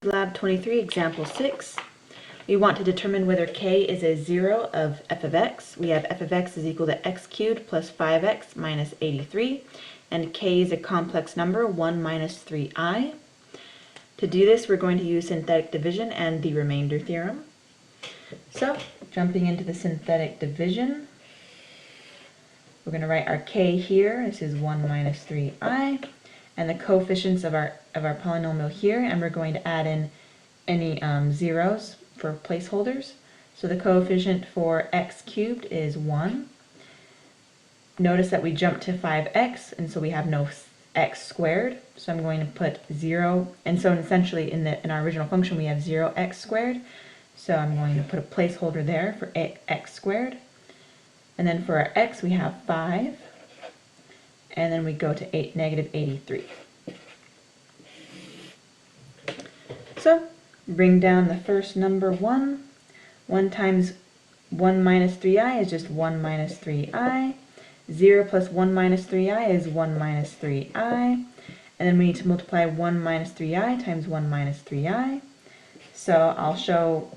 Lab 23, example 6. We want to determine whether k is a 0 of f of x. We have f of x is equal to x cubed plus 5x minus 83, and k is a complex number, 1 minus 3i. To do this, we're going to use synthetic division and the remainder theorem. So, jumping into the synthetic division, we're going to write our k here. This is 1 minus 3i. And the coefficients of our polynomial here, and we're going to add in any zeros for placeholders. So the coefficient for x cubed is 1. Notice that we jumped to 5x, and so we have no x squared. So I'm going to put 0, and so essentially in our original function we have 0x squared. So I'm going to put a placeholder there for x squared. And then for our x we have 5. And then we go to negative 83. So, bring down the first number 1. 1 times 1 minus 3i is just 1 minus 3i. 0 plus 1 minus 3i is 1 minus 3i. And then we need to multiply 1 minus 3i times 1 minus 3i. So I'll show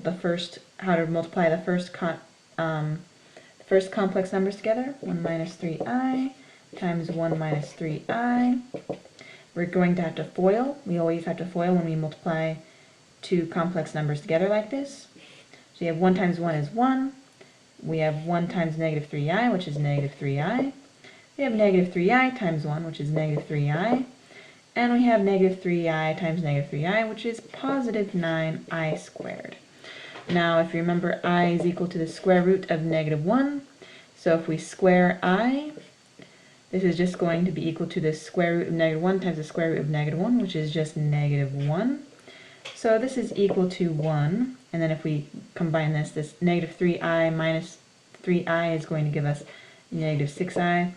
how to multiply the first complex numbers together. 1 minus 3i. Times 1 minus 3i. We're going to have to FOIL. We always have to FOIL when we multiply two complex numbers together like this. So you have 1 times 1 is 1. We have 1 times negative 3i, which is negative 3i. We have negative 3i times 1, which is negative 3i. And we have negative 3i times negative 3i, which is positive 9i squared. Now, if you remember, I is equal to the square root of negative 1. So if we square I, this is just going to be equal to the square root of negative 1 times the square root of negative 1, which is just negative 1. So this is equal to 1. And then if we combine this negative 3i minus 3i is going to give us negative 6i.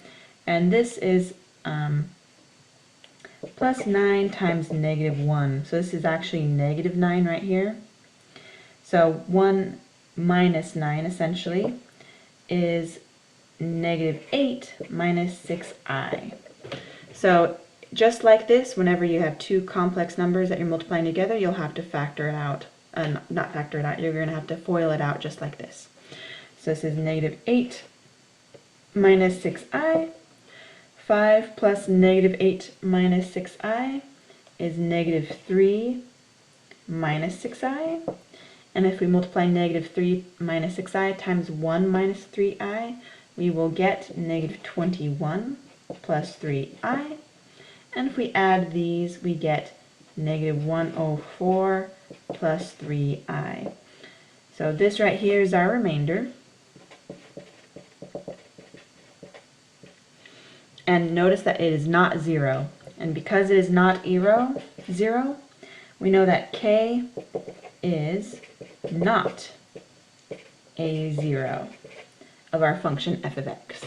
And this is plus 9 times negative 1. So this is actually negative 9 right here. So 1 minus 9 essentially is negative 8 minus 6i. So just like this, whenever you have two complex numbers that you're multiplying together, you'll have to factor it out. Not factor it out, you're going to have to FOIL it out just like this. So this is negative 8 minus 6i. 5 plus negative 8 minus 6i is negative 3 minus 6i. And if we multiply negative 3 minus 6i times 1 minus 3i, we will get negative 21 plus 3i. And if we add these, we get negative 104 plus 3i. So this right here is our remainder. And notice that it is not 0. And because it is not 0, we know that k is not a 0 of our function f of x.